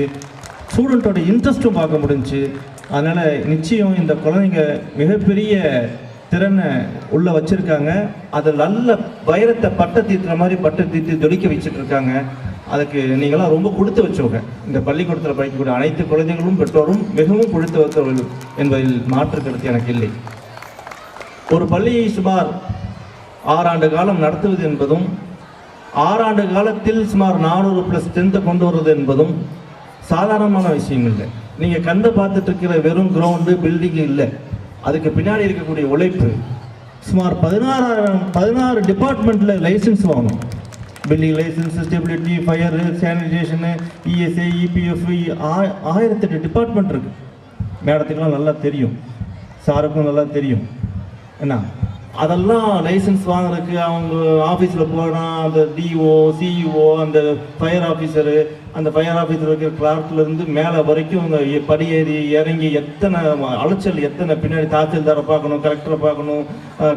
ஸ்டூடெண்ட்டோட இன்ட்ரெஸ்ட்டும் பார்க்க முடிஞ்சு. அதனால் நிச்சயம் இந்த குழந்தைங்க மிகப்பெரிய திறனை உள்ளே வச்சுருக்காங்க. அதை நல்ல வைரத்தை பட்டை தீர்த்துற மாதிரி பட்டை தீர்த்து ஜொலிக்க வச்சுட்ருக்காங்க. அதுக்கு நீங்களாம் ரொம்ப கொடுத்து வச்சவங்க. இந்த பள்ளிக்கூடத்தில் படிக்கக்கூடிய அனைத்து குழந்தைகளும் பெற்றோரும் மிகவும் கொடுத்து வைத்தவர்கள் என்பதில் மாற்று கருத்து எனக்கு இல்லை. ஒரு பள்ளியை சுமார் 6 ஆண்டு காலம் நடத்துவது என்பதும், 6 ஆண்டு காலத்தில் சுமார் 400+ ஸ்ட்ரென்த்தை கொண்டு வருவது என்பதும் சாதாரணமான விஷயம் இல்லை. நீங்கள் கண்டு பார்த்துட்டு இருக்கிற வெறும் கிரவுண்டு பில்டிங் இல்லை, அதுக்கு பின்னாடி இருக்கக்கூடிய உழைப்பு. சுமார் 16 டிபார்ட்மெண்ட்டில் லைசன்ஸ் வாங்கணும். Building licence, stability, fire, sanitation, ESI, EPF, 1008 department இருக்குது. மேடத்துக்கெலாம் நல்லா தெரியும், சாருக்கும் நல்லா தெரியும். என்ன அதெல்லாம் லைசன்ஸ் வாங்குறதுக்கு அவங்க ஆஃபீஸில் போனால் அந்த டிஓ, சிஇஓ, அந்த ஃபயர் ஆஃபீஸரு, அந்த ஃபயர் ஆஃபீஸர் இருக்கிற கிளார்க்லேருந்து மேலே வரைக்கும் அவங்க படியேறி இறங்கி எத்தனை அலைச்சல், எத்தனை பின்னாடி தாசில்தாரை பார்க்கணும், கலெக்டரை பார்க்கணும்,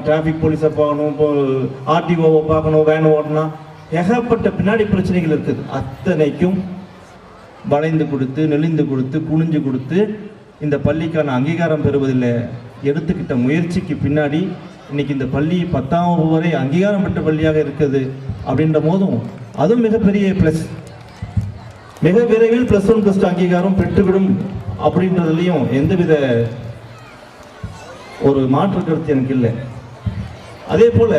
டிராஃபிக் போலீஸை பார்க்கணும், இப்போ ஆர்டிஓவை பார்க்கணும், வேன் ஓடனா ஏகப்பட்ட பின்னாடி பிரச்சனைகள் இருக்குது. அத்தனைக்கும் வளைந்து கொடுத்து, நெளிந்து கொடுத்து, குனிஞ்சு கொடுத்து இந்த பள்ளிக்கான அங்கீகாரம் பெறுவதில் எடுத்துக்கிட்ட முயற்சிக்கு பின்னாடி இன்னைக்கு இந்த பள்ளி 10ஆம் வகுப்பு வரை அங்கீகாரம் பெற்ற பள்ளியாக இருக்குது. அப்படின்ற போதும் அதுவும் மிகப்பெரிய ப்ளஸ். மிக விரைவில் +1 +2 அங்கீகாரம் பெற்றுவிடும் அப்படின்றதுலையும் எந்தவித ஒரு மாற்று கருத்து எனக்கு இல்லை. அதே போல்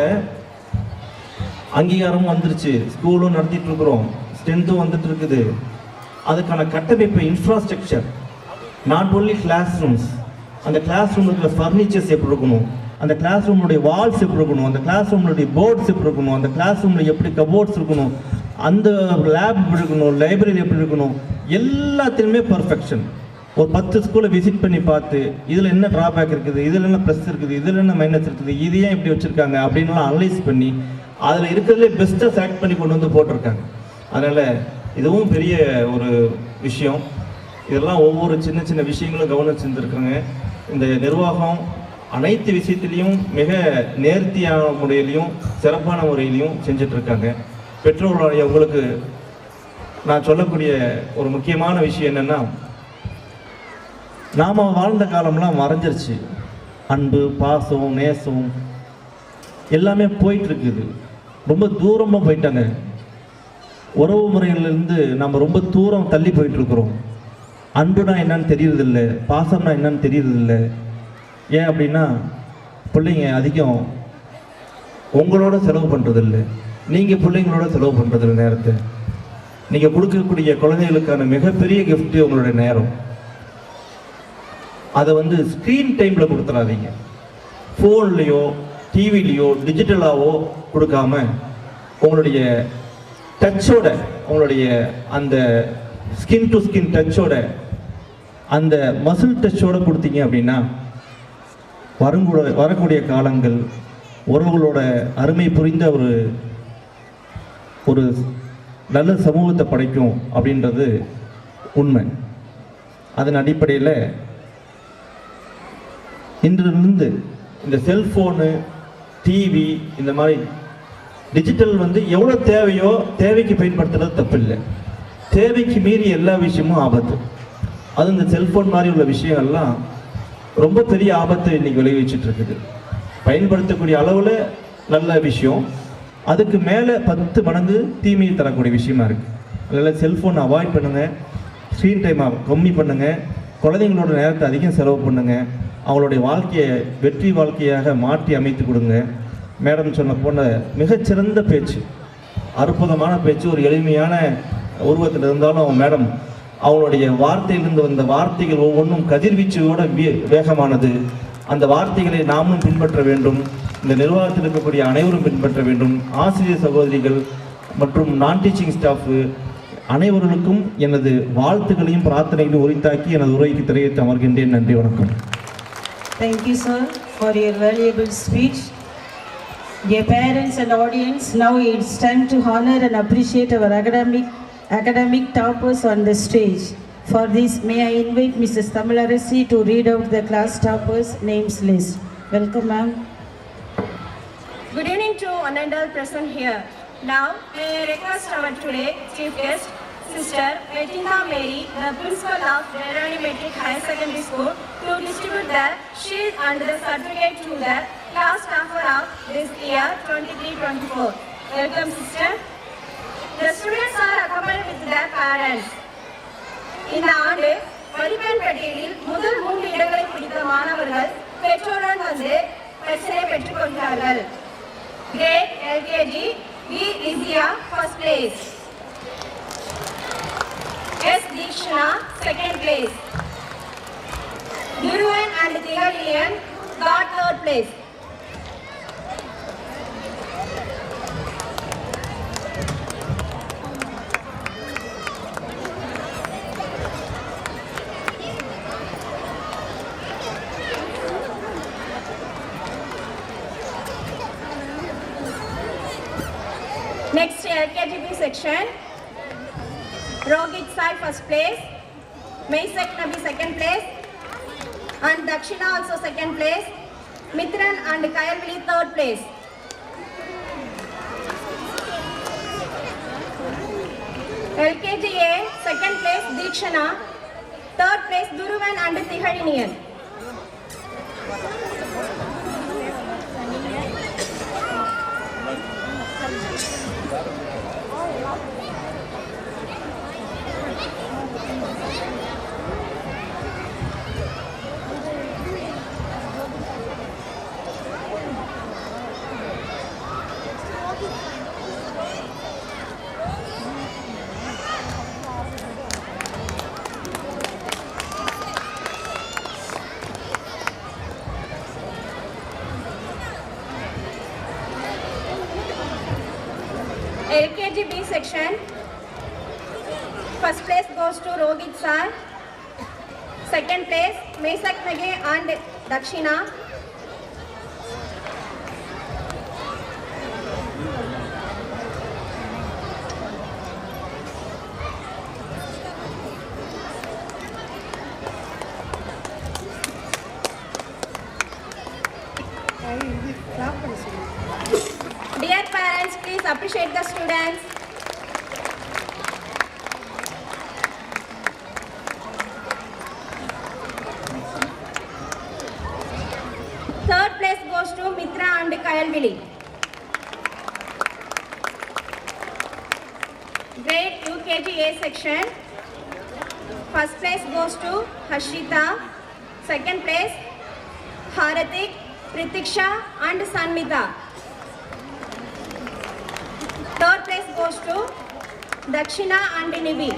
அங்கீகாரமும் வந்துருச்சு, ஸ்கூலும் நடத்திட்டு இருக்கிறோம், ஸ்ட்ரென்த்தும் வந்துட்டு இருக்குது. அதுக்கான கட்டமைப்பு, infrastructure, not only classrooms, அந்த கிளாஸ் ரூமில் இருக்கிற ஃபர்னிச்சர்ஸ் எப்படி இருக்கணும், அந்த கிளாஸ் ரூமுடைய வால்ஸ் எப்படி இருக்கணும், அந்த கிளாஸ் ரூமுடைய போர்ட்ஸ் எப்படி இருக்கணும், அந்த கிளாஸ் ரூமில் எப்படி கபோர்ட்ஸ் இருக்கணும், அந்த லேப் எப்படி இருக்கணும், லைப்ரரி எப்படி இருக்கணும், எல்லாத்துலேயுமே பர்ஃபெக்ஷன். ஒரு 10 ஸ்கூலை விசிட் பண்ணி பார்த்து இதில் என்ன ட்ராபேக் இருக்குது, இதில் என்ன ப்ளஸ் இருக்குது, இதில் என்ன மைனஸ் இருக்குது, இது ஏன் இப்படி வச்சுருக்காங்க அப்படின்லாம் அனலைஸ் பண்ணி அதில் இருக்கிறதுலே பெஸ்ட்டாக செலக்ட் பண்ணி கொண்டு வந்து போட்டிருக்காங்க. அதனால் இதுவும் பெரிய ஒரு விஷயம். இதெல்லாம் ஒவ்வொரு சின்ன சின்ன விஷயங்களும் கவனம் செஞ்சுருக்காங்க. இந்த நிர்வாகம் அனைத்து விஷயத்திலையும் மிக நேர்த்தியான முறையிலையும் சிறப்பான முறையிலையும் செஞ்சிட்ருக்காங்க. பெற்றோர்களுடைய உங்களுக்கு நான் சொல்லக்கூடிய ஒரு முக்கியமான விஷயம் என்னென்னா, நாம் வாழ்ந்த காலம்லாம் மறைஞ்சிருச்சு. அன்பு, பாசம், நேசம் எல்லாமே போயிட்டுருக்குது. ரொம்ப தூரமாக போயிட்டாங்க. உறவு முறைகளிலிருந்து நம்ம ரொம்ப தூரம் தள்ளி போயிட்டுருக்குறோம். அன்புனா என்னன்னு தெரியறதில்லை, பாசம்னா என்னன்னு தெரியறதில்லை. ஏன் அப்படின்னா பிள்ளைங்க அதிகம் உங்களோட செலவு பண்ணுறதில்லை, நீங்கள் பிள்ளைங்களோட செலவு பண்ணுறதில்ல. நேரத்தை நீங்கள் கொடுக்கக்கூடிய குழந்தைகளுக்கான மிகப்பெரிய கிஃப்ட்டு உங்களுடைய நேரம். அதை வந்து ஸ்க்ரீன் டைமில் கொடுத்துடாதீங்க. ஃபோன்லேயோ டிவிலேயோ டிஜிட்டலாவோ கொடுக்காம உங்களுடைய டச்சோட, உங்களுடைய அந்த ஸ்கின் டு ஸ்கின் டச்சோட, அந்த மசில் டச்சோட கொடுத்தீங்க அப்படின்னா வரக்கூடிய காலங்கள் உறவுகளோட அருமை புரிந்த ஒரு நல்ல சமூகத்தை படைக்கும் அப்படின்றது உண்மை. அதன் அடிப்படையில் இன்றிலிருந்து இந்த செல்ஃபோனு, டிவி, இந்த மாதிரி டிஜிட்டல் எவ்வளோ தேவையோ தேவைக்கு பயன்படுத்துறது தப்பில்லை. தேவைக்கு மீறி எல்லா விஷயமும் ஆபத்து. அது இந்த செல்ஃபோன் மாதிரி உள்ள விஷயங்கள்லாம் ரொம்ப பெரிய ஆபத்தை இன்றைக்கி விளைவிச்சிட்டு இருக்குது. பயன்படுத்தக்கூடிய அளவில் நல்ல விஷயம், அதுக்கு மேலே 10 மடங்கு தீமையை தரக்கூடிய விஷயமா இருக்குது. அதனால் செல்ஃபோன் அவாய்ட் பண்ணுங்கள், ஸ்க்ரீன் டைமை கம்மி பண்ணுங்கள், குழந்தைங்களோட நேரத்தை அதிகம் செலவு பண்ணுங்கள், அவங்களுடைய வாழ்க்கையை வெற்றி வாழ்க்கையாக மாற்றி அமைத்து கொடுங்க. மேடம் சொன்ன போன மிகச்சிறந்த பேச்சு, அற்புதமான பேச்சு, ஒரு எளிமையான உருவத்தில் இருந்தாலும் மேடம் அவங்களுடைய வார்த்தையிலிருந்து வந்த வார்த்தைகள் ஒவ்வொன்றும் கதிர்வீச்சோட வேகமானது. அந்த வார்த்தைகளை நாமும் பின்பற்ற வேண்டும், இந்த நிர்வாகத்தில் இருக்கக்கூடிய அனைவரும் பின்பற்ற வேண்டும். ஆசிரியர் சகோதரிகள் மற்றும் நான் டீச்சிங் ஸ்டாஃபு அனைவர்களுக்கும் எனது வாழ்த்துக்களையும் பிரார்த்தனைகளையும் உரித்தாக்கி எனது உரைக்கு தெரிவித்து அமர்கின்றேன். நன்றி, வணக்கம். Thank you, sir, for your valuable speech. Dear parents and audience, now it's time to honor and appreciate our academic toppers on the stage. For this, may I invite Mrs. Tamilarasi to read out the class toppers' names list. Welcome, ma'am. Good evening to one and all present here. Now, may I request our today chief guest, Sister Metinda Mary, the principal of Verani Metric Higher Secondary School, to distribute the shield and the certificate to the class topper of this year 23-24. Welcome, sister. The students are accompanied with their parents. இந்த ஆண்டு மதிப்பெண் பட்டியலில் முதல் 3 இடங்களை பிடித்த மாணவர்கள் பெற்றோருடன் பரிசினை பெற்றுக் கொண்டார்கள். Grade LKG B Rizia first place, S Deekshana second place, Duruvan and Tigalian got third place. Next LKGB section, Rohit Sai first place, Maisak Nabi second place, and Dakshina also second place, Mitran and Kayalvili third place. LKGA second place Deekshana, third place Duruvan and Tiharinian. LKG B section, first place goes to Rohit Sir, second place Maisak Nage and Dakshina, dear parents, please appreciate the students. Third place goes to Mitra and Kayalvili. Grade UKG A section, first place goes to Hashita, second place Haratik, Pritiksha and Sanmita. Third place goes to Dakshina and Nivi.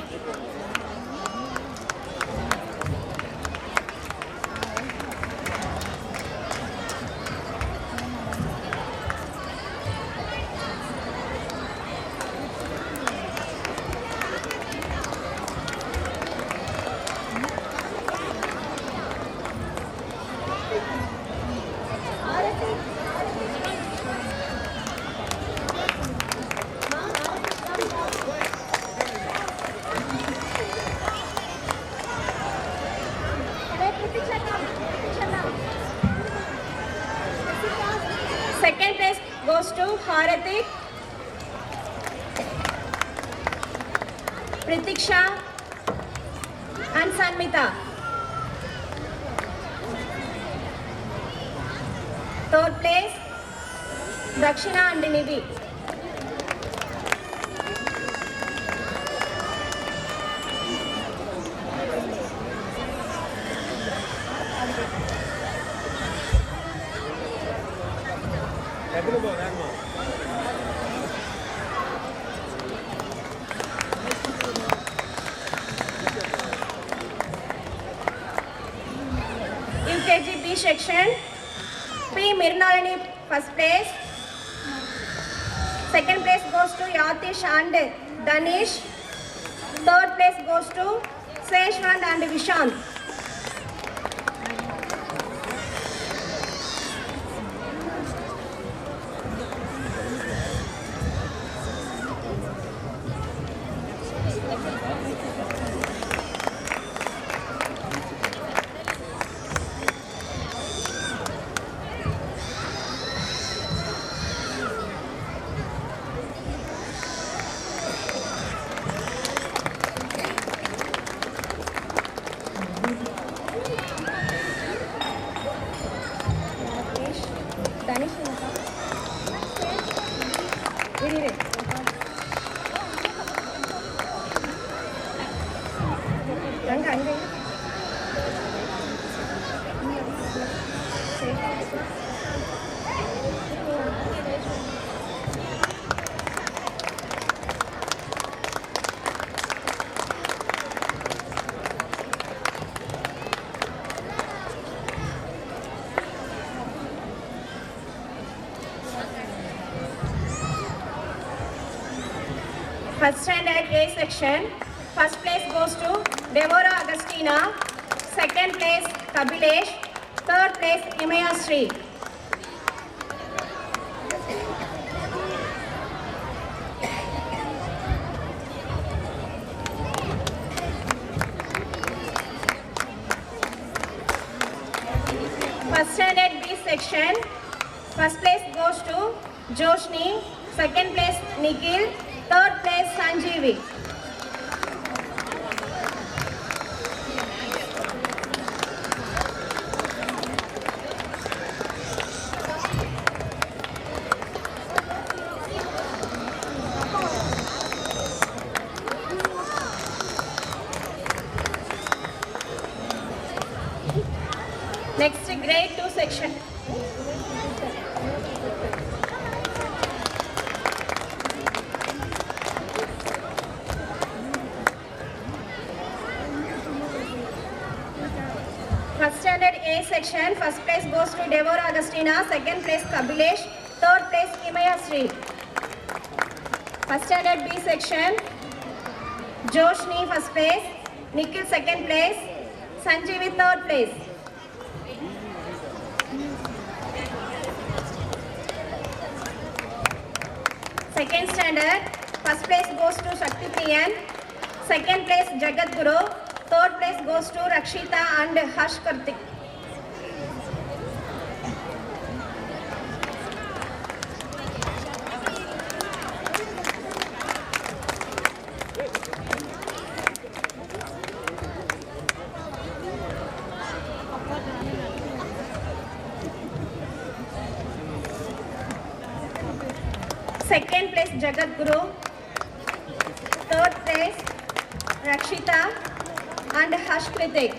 Second place goes to Haratik, Pritiksha and Sanmita. Third place, Dakshina and Nidhi. UKG B section, P. Mirnalini first place. Second place goes to Yatish and Danish. Third place goes to Seshwant and Vishant. Danish First standard A section, first place goes to Deborah Agustina, second place Kabilesh, third place Himaya Sri. First standard B section, first place goes to Joshni, second place Nikhil, third place Sanjeevi. Next, grade 2 section. First standard A section, first place goes to Deborah Agustina, second place Kabilesh, third place Himaya Sri. First standard B section, Joshni first place, Nikhil second place, Sanjeevi third place. Second standard, first place goes to Shakti Priyan, second place Jagat Guru, third place goes to Rakshita and Harsh Kartik. Second place Jagat Guru, third place Rakshita and Harsh Kritik.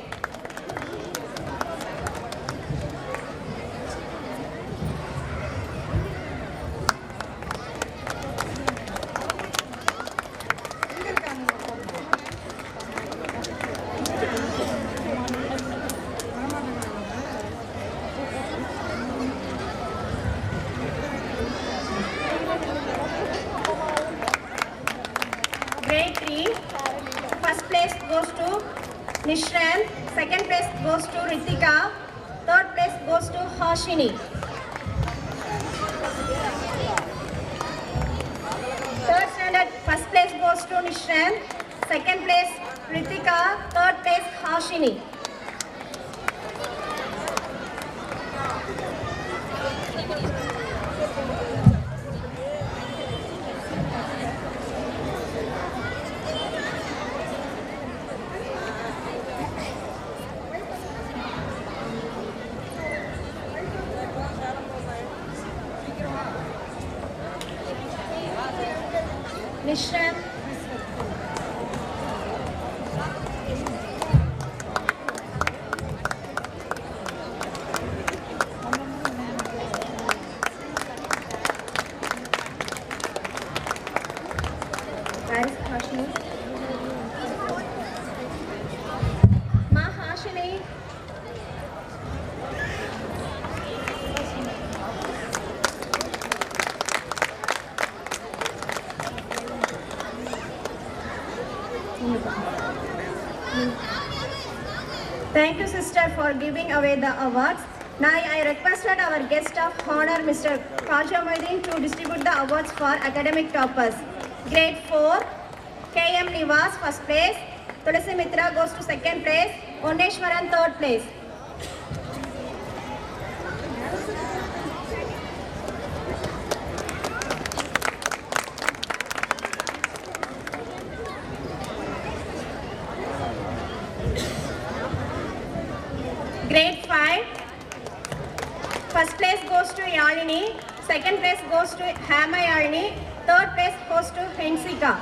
Grade 3, first place goes to Nishran, second place goes to Ritika, third place goes to Harshini. Third standard, first place goes to Nishran, second place Ritika, third place Harshini. Vishram, Paris Hashmi, Mahashini, thank you, sister, for giving away the awards. Now I requested our guest of honor, Mr. Khaja Moiddin, to distribute the awards for academic toppers. Grade 4, KM Nivas, first place. Tulasi Mitra goes to second place. Oneshwaran, third place. Grade 5, first place goes to Yalini, second place goes to Hama Yalini, third place goes to Hensika.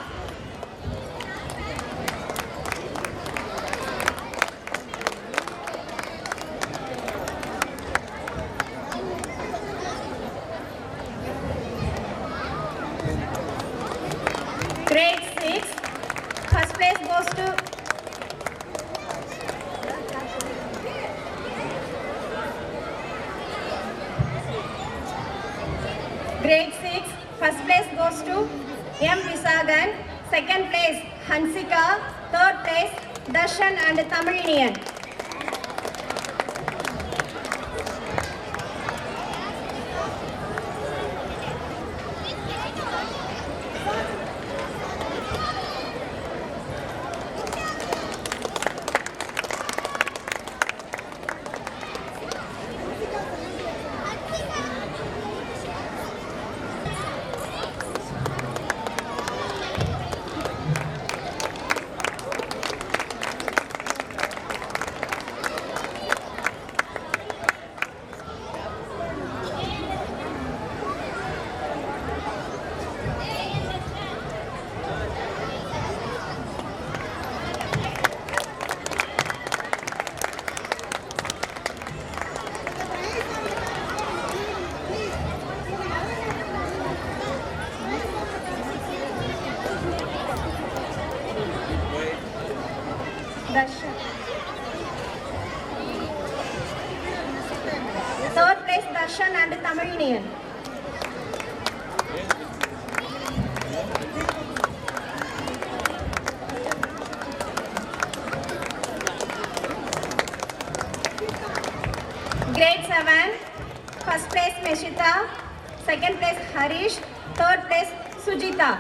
Grade 6, first place goes to Grade 6, first place goes to M. Visagan, second place Hansika, third place Darshan and Tamilinian. Darshan. Third place Darshan and Tamilinian. Grade 7, first place Meshita, second place Harish, third place Sujita.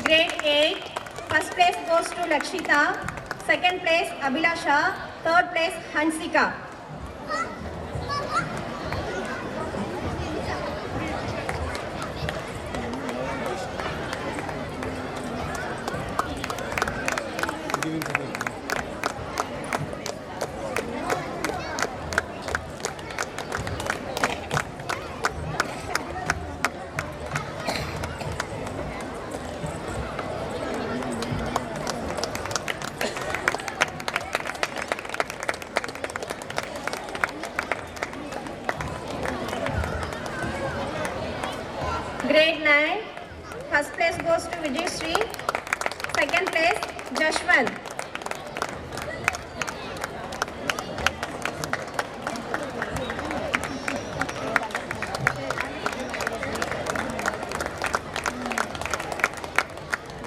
Grade 8, first place goes to Lakshita, second place Abhilasha, third place Hansika. Grade 9, first place goes to Vijay Sri, second place Jashwant.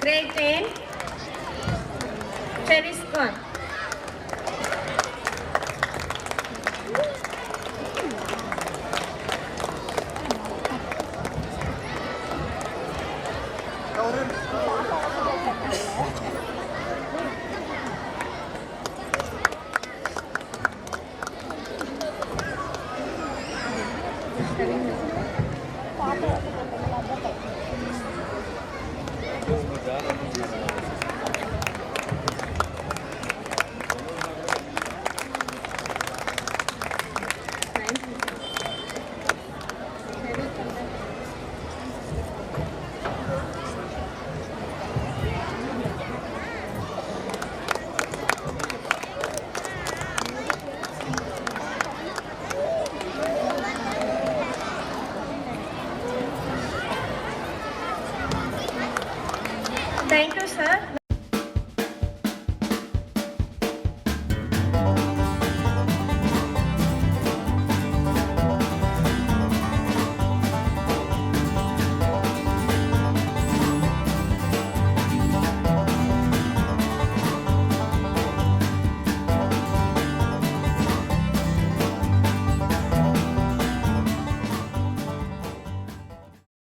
Grade 10, Cheris Khan. Grade Thank you, sir.